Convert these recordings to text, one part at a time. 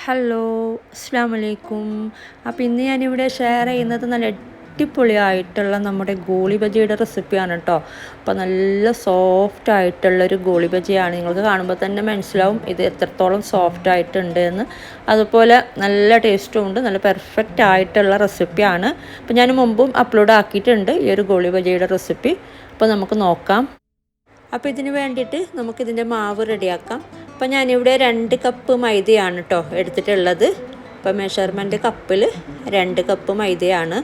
Hello, അസ്സലാമു അലൈക്കും. അപ്പോൾ ഇന്ന് ഞാനിവിടെ ഷെയർ ചെയ്യുന്നത് നല്ല അടിപൊളിയായിട്ടുള്ള നമ്മുടെ ഗോളി ബജിയുടെ റെസിപ്പിയാണ് കേട്ടോ. അപ്പോൾ നല്ല സോഫ്റ്റ് ആയിട്ടുള്ളൊരു ഗോളി ബജിയാണ്. നിങ്ങൾക്ക് കാണുമ്പോൾ തന്നെ മനസ്സിലാവും ഇത് എത്രത്തോളം സോഫ്റ്റ് ആയിട്ടുണ്ട് എന്ന്. അതുപോലെ നല്ല ടേസ്റ്റും ഉണ്ട്, നല്ല പെർഫെക്റ്റ് ആയിട്ടുള്ള റെസിപ്പിയാണ്. അപ്പോൾ ഞാൻ മുമ്പും അപ്ലോഡ് ആക്കിയിട്ടുണ്ട് ഈ ഒരു ഗോളി ബജിയുടെ റെസിപ്പി. അപ്പോൾ നമുക്ക് നോക്കാം. അപ്പോൾ ഇതിന് വേണ്ടിയിട്ട് നമുക്കിതിൻ്റെ മാവ് റെഡിയാക്കാം. അപ്പോൾ ഞാനിവിടെ 2 കപ്പ് മൈദയാണ് കേട്ടോ എടുത്തിട്ടുള്ളത്. അപ്പോൾ മെഷർമെൻറ്റ് കപ്പിൽ 2 കപ്പ് മൈദയാണ്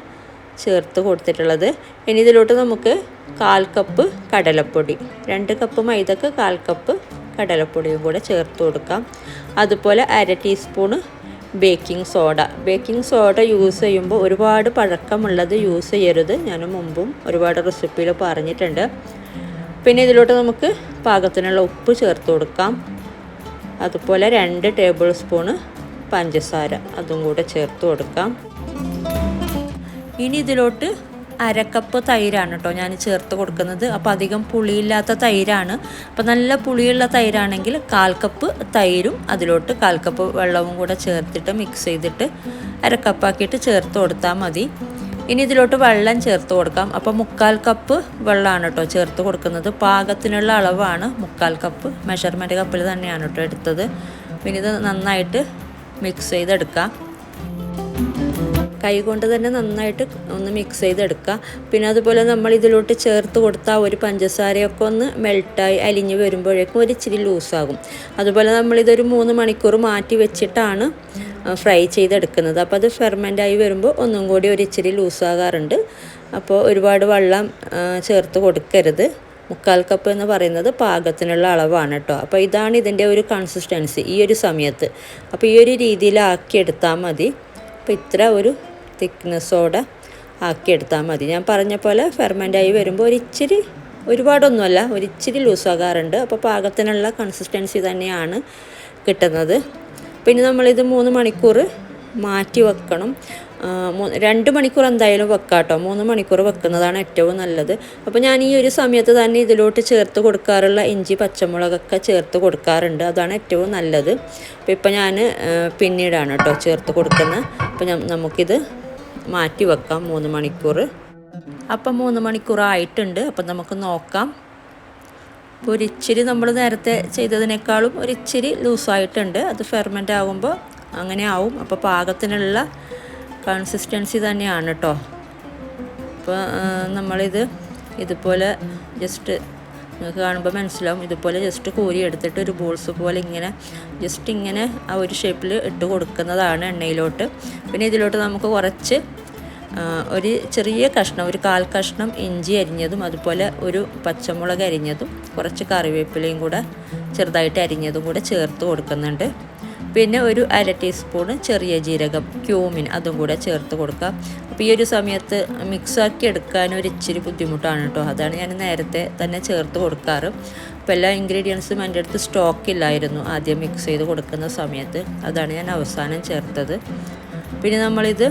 ചേർത്ത് കൊടുത്തിട്ടുള്ളത്. ഇനി ഇതിലോട്ട് നമുക്ക് 1/4 കപ്പ് കടലപ്പൊടി, 2 കപ്പ് മൈദക്ക് 1/4 കപ്പ് കടലപ്പൊടിയും കൂടെ ചേർത്ത് കൊടുക്കാം. അതുപോലെ 1/2 ടീസ്പൂണ് ബേക്കിംഗ് സോഡ യൂസ് ചെയ്യുമ്പോൾ ഒരുപാട് പഴക്കമുള്ളത് യൂസ് ചെയ്യരുത്. ഞാൻ മുമ്പും ഒരുപാട് റെസിപ്പിയിൽ പറഞ്ഞിട്ടുണ്ട്. പിന്നെ ഇതിലോട്ട് നമുക്ക് പാകത്തിനുള്ള ഉപ്പ് ചേർത്ത് കൊടുക്കാം. അതുപോലെ 2 ടേബിൾ സ്പൂണ് പഞ്ചസാര അതും കൂടെ ചേർത്ത് കൊടുക്കാം. ഇനി ഇതിലോട്ട് 1/2 കപ്പ് തൈരാണ് കേട്ടോ ഞാൻ ചേർത്ത് കൊടുക്കുന്നത്. അപ്പോൾ അധികം പുളിയില്ലാത്ത തൈരാണ്. അപ്പോൾ നല്ല പുളിയുള്ള തൈരാണെങ്കിൽ 1/4 കപ്പ് തൈരും അതിലോട്ട് 1/4 കപ്പ് വെള്ളവും കൂടെ ചേർത്തിട്ട് മിക്സ് ചെയ്തിട്ട് 1/2 കപ്പാക്കിയിട്ട് ചേർത്ത് കൊടുത്താൽ മതി. ഇനി ഇതിലോട്ട് വെള്ളം ചേർത്ത് കൊടുക്കാം. അപ്പോൾ 1/4 കപ്പ് വെള്ളമാണ് കേട്ടോ ചേർത്ത് കൊടുക്കുന്നത്. പാകത്തിനുള്ള അളവാണ് 1/4 കപ്പ്. മെഷർമെൻറ്റ് കപ്പിൽ തന്നെയാണ് കേട്ടോ എടുത്തത്. പിന്നെ ഇത് നന്നായിട്ട് മിക്സ് ചെയ്തെടുക്കാം. കൈ കൊണ്ട് തന്നെ നന്നായിട്ട് ഒന്ന് മിക്സ് ചെയ്തെടുക്കുക. പിന്നെ അതുപോലെ നമ്മൾ ഇതിലോട്ട് ചേർത്ത് കൊടുത്താൽ ഒരു പഞ്ചസാരയൊക്കെ ഒന്ന് മെൽട്ടായി അലിഞ്ഞ് വരുമ്പോഴേക്കും ഒരു ഇച്ചിരി ലൂസാകും. അതുപോലെ നമ്മളിതൊരു 3 മണിക്കൂർ മാറ്റി വെച്ചിട്ടാണ് ഫ്രൈ ചെയ്തെടുക്കുന്നത്. അപ്പോൾ അത് ഫെർമെൻ്റായി വരുമ്പോൾ ഒന്നും കൂടി ഒരു ഇച്ചിരി ലൂസാകാറുണ്ട്. അപ്പോൾ ഒരുപാട് വെള്ളം ചേർത്ത് കൊടുക്കരുത്. 1/4 കപ്പ് എന്ന് പറയുന്നത് പാകത്തിനുള്ള അളവാണ് കേട്ടോ. അപ്പോൾ ഇതാണ് ഇതിൻ്റെ ഒരു കൺസിസ്റ്റൻസി ഈ ഒരു സമയത്ത്. അപ്പോൾ ഈ ഒരു രീതിയിലാക്കിയെടുത്താൽ മതി. അപ്പോൾ ഇത്ര ഒരു തിക്നെസ്സോടെ ആക്കിയെടുത്താൽ മതി. ഞാൻ പറഞ്ഞ പോലെ ഫെർമെൻ്റായി വരുമ്പോൾ ഒരിച്ചിരി, ഒരുപാടൊന്നുമല്ല, ഒരിച്ചിരി ലൂസാകാറുണ്ട്. അപ്പോൾ പാകത്തിനുള്ള കൺസിസ്റ്റൻസി തന്നെയാണ് കിട്ടുന്നത്. പിന്നെ നമ്മളിത് 3 മണിക്കൂർ മാറ്റി വെക്കണം. 2 മണിക്കൂർ എന്തായാലും വെക്കാം കേട്ടോ. 3 മണിക്കൂർ വെക്കുന്നതാണ് ഏറ്റവും നല്ലത്. അപ്പോൾ ഞാൻ ഈ ഒരു സമയത്ത് തന്നെ ഇതിലോട്ട് ചേർത്ത് കൊടുക്കാറുള്ള ഇഞ്ചി പച്ചമുളകൊക്കെ ചേർത്ത് കൊടുക്കാറുണ്ട്. അതാണ് ഏറ്റവും നല്ലത്. അപ്പോൾ ഇപ്പം ഞാൻ പിന്നീടാണ് കേട്ടോ ചേർത്ത് കൊടുക്കുന്നത്. അപ്പോൾ നമുക്കിത് മാറ്റി വെക്കാം 3 മണിക്കൂർ. അപ്പം 3 മണിക്കൂർ ആയിട്ടുണ്ട്. അപ്പം നമുക്ക് നോക്കാം. അപ്പോൾ ഒരിച്ചിരി നമ്മൾ നേരത്തെ ചെയ്തതിനേക്കാളും ഒരിച്ചിരി ലൂസായിട്ടുണ്ട്. അത് ഫെർമെൻ്റ് ആകുമ്പോൾ അങ്ങനെ ആവും. അപ്പോൾ പാകത്തിനുള്ള കൺസിസ്റ്റൻസി തന്നെയാണ് കേട്ടോ. അപ്പോൾ നമ്മളിത് ഇതുപോലെ ജസ്റ്റ് നിങ്ങൾക്ക് കാണുമ്പോൾ മനസ്സിലാവും. ഇതുപോലെ ജസ്റ്റ് കോരി എടുത്തിട്ട് ഒരു ബോൾസ് പോലെ ഇങ്ങനെ ജസ്റ്റ് ഇങ്ങനെ ആ ഒരു ഷേപ്പിൽ ഇട്ട് കൊടുക്കുന്നതാണ് എണ്ണയിലോട്ട്. പിന്നെ ഇതിലോട്ട് നമുക്ക് കുറച്ച് ഒരു ചെറിയ കഷ്ണം, ഒരു 1/4 കഷ്ണം ഇഞ്ചി അരിഞ്ഞതും അതുപോലെ ഒരു പച്ചമുളക് അരിഞ്ഞതും കുറച്ച് കറിവേപ്പിലയും കൂടെ ചെറുതായിട്ട് അരിഞ്ഞതും കൂടെ ചേർത്ത് കൊടുക്കുന്നുണ്ട്. പിന്നെ ഒരു 1/2 ടീസ്പൂണ് ചെറിയ ജീരകം, ക്യൂമിൻ അതും കൂടെ ചേർത്ത് കൊടുക്കാം. അപ്പോൾ ഈ ഒരു സമയത്ത് മിക്സാക്കി എടുക്കാൻ ഒരു ഇച്ചിരി ബുദ്ധിമുട്ടാണ് കേട്ടോ. അതാണ് ഞാൻ നേരത്തെ തന്നെ ചേർത്ത് കൊടുക്കാറ്. അപ്പോൾ എല്ലാ ഇൻഗ്രീഡിയൻസും എൻ്റെ അടുത്ത് സ്റ്റോക്കില്ലായിരുന്നു ആദ്യം മിക്സ് ചെയ്ത് കൊടുക്കുന്ന സമയത്ത്. അതാണ് ഞാൻ അവസാനം ചേർത്തത്. പിന്നെ നമ്മളിത്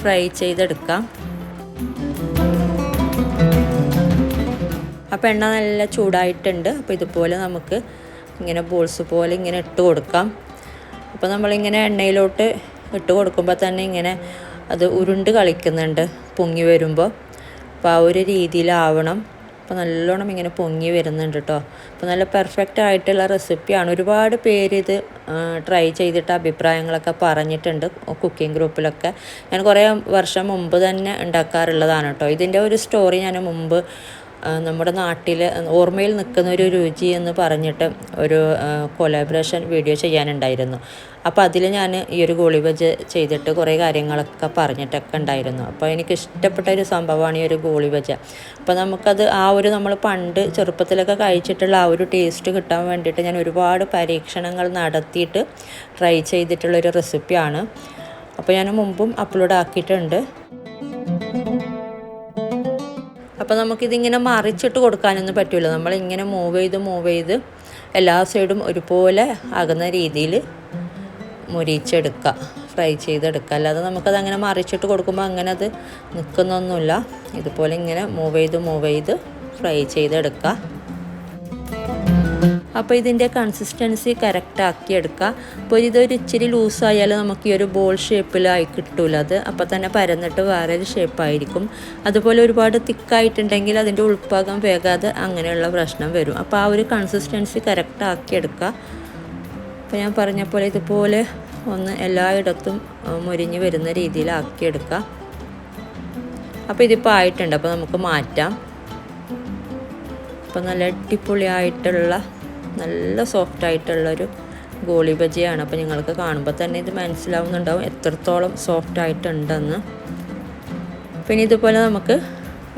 ഫ്രൈ ചെയ്തെടുക്കാം. അപ്പോൾ എണ്ണ നല്ല ചൂടായിട്ടുണ്ട്. അപ്പോൾ ഇതുപോലെ നമുക്ക് ഇങ്ങനെ ബോൾസ് പോലെ ഇങ്ങനെ ഇട്ട് കൊടുക്കാം. അപ്പോൾ നമ്മളിങ്ങനെ എണ്ണയിലോട്ട് ഇട്ട് കൊടുക്കുമ്പോൾ തന്നെ ഇങ്ങനെ അത് ഉരുണ്ട് കളിക്കുന്നുണ്ട് പൊങ്ങി വരുമ്പോൾ. അപ്പോൾ ആ ഒരു രീതിയിലാവണം. അപ്പോൾ നല്ലോണം ഇങ്ങനെ പൊങ്ങി വരുന്നുണ്ട് കേട്ടോ. അപ്പോൾ നല്ല പെർഫെക്റ്റ് ആയിട്ടുള്ള റെസിപ്പിയാണ്. ഒരുപാട് പേര് ഇത് ട്രൈ ചെയ്തിട്ട് അഭിപ്രായങ്ങളൊക്കെ പറഞ്ഞിട്ടുണ്ട് കുക്കിംഗ് ഗ്രൂപ്പിലൊക്കെ. ഞാൻ കുറേ വർഷം മുമ്പ് തന്നെ ഉണ്ടാക്കാറുള്ളതാണ് കേട്ടോ. ഇതിൻ്റെ ഒരു സ്റ്റോറി ഞാൻ മുമ്പ് നമ്മുടെ നാട്ടിൽ ഓർമ്മയിൽ നിൽക്കുന്ന ഒരു രുചി എന്ന് പറഞ്ഞിട്ട് ഒരു കൊലാബറേഷൻ വീഡിയോ ചെയ്യാനുണ്ടായിരുന്നു. അപ്പോൾ അതിൽ ഞാൻ ഈ ഒരു ഗോളിബജ്ജെ ചെയ്തിട്ട് കുറേ കാര്യങ്ങളൊക്കെ പറഞ്ഞിട്ടൊക്കെ ഉണ്ടായിരുന്നു. അപ്പോൾ എനിക്കിഷ്ടപ്പെട്ട ഒരു സംഭവമാണ് ഈ ഒരു ഗോളിബജ്ജെ. അപ്പോൾ നമുക്കത് ആ ഒരു നമ്മൾ പണ്ട് ചെറുപ്പത്തിലൊക്കെ കഴിച്ചിട്ടുള്ള ആ ഒരു ടേസ്റ്റ് കിട്ടാൻ വേണ്ടിയിട്ട് ഞാൻ ഒരുപാട് പരീക്ഷണങ്ങൾ നടത്തിയിട്ട് ട്രൈ ചെയ്തിട്ടുള്ളൊരു റെസിപ്പിയാണ്. അപ്പോൾ ഞാൻ മുമ്പും അപ്ലോഡ് ആക്കിയിട്ടുണ്ട്. അപ്പോൾ നമുക്കിതിങ്ങനെ മറിച്ചിട്ട് കൊടുക്കാനൊന്നും പറ്റില്ല. നമ്മളിങ്ങനെ മൂവ് ചെയ്ത് എല്ലാ സൈഡും ഒരുപോലെ ആകുന്ന രീതിയിൽ മുരിച്ചെടുക്കുക, ഫ്രൈ ചെയ്തെടുക്കുക. അല്ലാതെ നമുക്കതങ്ങനെ മറിച്ചിട്ട് കൊടുക്കുമ്പോൾ അങ്ങനെ അത് നിൽക്കുന്നൊന്നുമില്ല. ഇതുപോലെ ഇങ്ങനെ മൂവ് ചെയ്ത് ഫ്രൈ ചെയ്തെടുക്കുക. അപ്പോൾ ഇതിൻ്റെ കൺസിസ്റ്റൻസി കറക്റ്റാക്കി എടുക്കുക. അപ്പോൾ ഇതൊരു ഇച്ചിരി ലൂസായാൽ നമുക്ക് ഈ ഒരു ബോൾ ഷേപ്പിലായി കിട്ടൂല അത്, അപ്പോൾ തന്നെ പരന്നിട്ട് വേറൊരു ഷേപ്പായിരിക്കും. അതുപോലെ ഒരുപാട് തിക്കായിട്ടുണ്ടെങ്കിൽ അതിൻ്റെ ഉൾഭാഗം വേകാതെ അങ്ങനെയുള്ള പ്രശ്നം വരും. അപ്പോൾ ആ ഒരു കൺസിസ്റ്റൻസി കറക്റ്റാക്കി എടുക്കുക. അപ്പോൾ ഞാൻ പറഞ്ഞ പോലെ ഇതുപോലെ ഒന്ന് എല്ലായിടത്തും മുരിഞ്ഞ് വരുന്ന രീതിയിലാക്കിയെടുക്കുക. അപ്പോൾ ഇതിപ്പോൾ ആയിട്ടുണ്ട്, അപ്പോൾ നമുക്ക് മാറ്റാം. അപ്പോൾ നല്ല അടിപൊളിയായിട്ടുള്ള നല്ല സോഫ്റ്റായിട്ടുള്ളൊരു ഗോളി ബജിയാണ്. അപ്പോൾ നിങ്ങൾക്ക് കാണുമ്പോൾ തന്നെ ഇത് മനസ്സിലാവുന്നുണ്ടാവും എത്രത്തോളം സോഫ്റ്റായിട്ടുണ്ടെന്ന്. പിന്നെ ഇതുപോലെ നമുക്ക്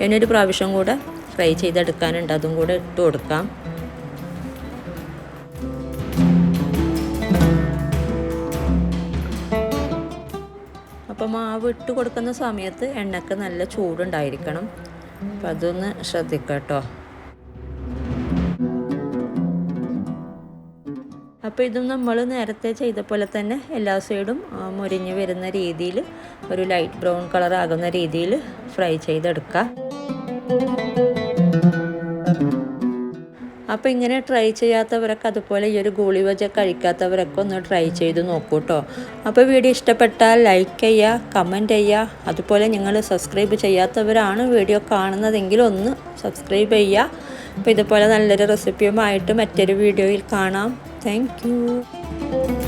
ഇനിയൊരു പ്രാവശ്യം കൂടെ ഫ്രൈ ചെയ്തെടുക്കാനുണ്ട്, അതും കൂടെ ഇട്ട് കൊടുക്കാം. അപ്പോൾ മാവ് ഇട്ട് കൊടുക്കുന്ന സമയത്ത് എണ്ണയ്ക്ക് നല്ല ചൂടുണ്ടായിരിക്കണം. അപ്പോൾ അതൊന്ന് ശ്രദ്ധിക്കുക കേട്ടോ. അപ്പോൾ ഇതും നമ്മൾ നേരത്തെ ചെയ്ത പോലെ തന്നെ എല്ലാ സൈഡും മുരിഞ്ഞ് വരുന്ന രീതിയിൽ ഒരു ലൈറ്റ് ബ്രൗൺ കളർ ആകുന്ന രീതിയിൽ ഫ്രൈ ചെയ്തെടുക്കുക. അപ്പോൾ ഇങ്ങനെ ട്രൈ ചെയ്യാത്തവരൊക്കെ അതുപോലെ ഈ ഒരു ഗോളി ബജി കഴിക്കാത്തവരൊക്കെ ഒന്ന് ട്രൈ ചെയ്ത് നോക്കൂ കേട്ടോ. അപ്പോൾ വീഡിയോ ഇഷ്ടപ്പെട്ടാൽ ലൈക്ക് ചെയ്യുക, കമൻറ്റ് ചെയ്യുക. അതുപോലെ നിങ്ങൾ സബ്സ്ക്രൈബ് ചെയ്യാത്തവരാണ് വീഡിയോ കാണുന്നതെങ്കിൽ ഒന്ന് സബ്സ്ക്രൈബ് ചെയ്യുക. അപ്പോൾ ഇതുപോലെ നല്ലൊരു റെസിപ്പിയുമായിട്ട് മറ്റൊരു വീഡിയോയിൽ കാണാം. Thank you.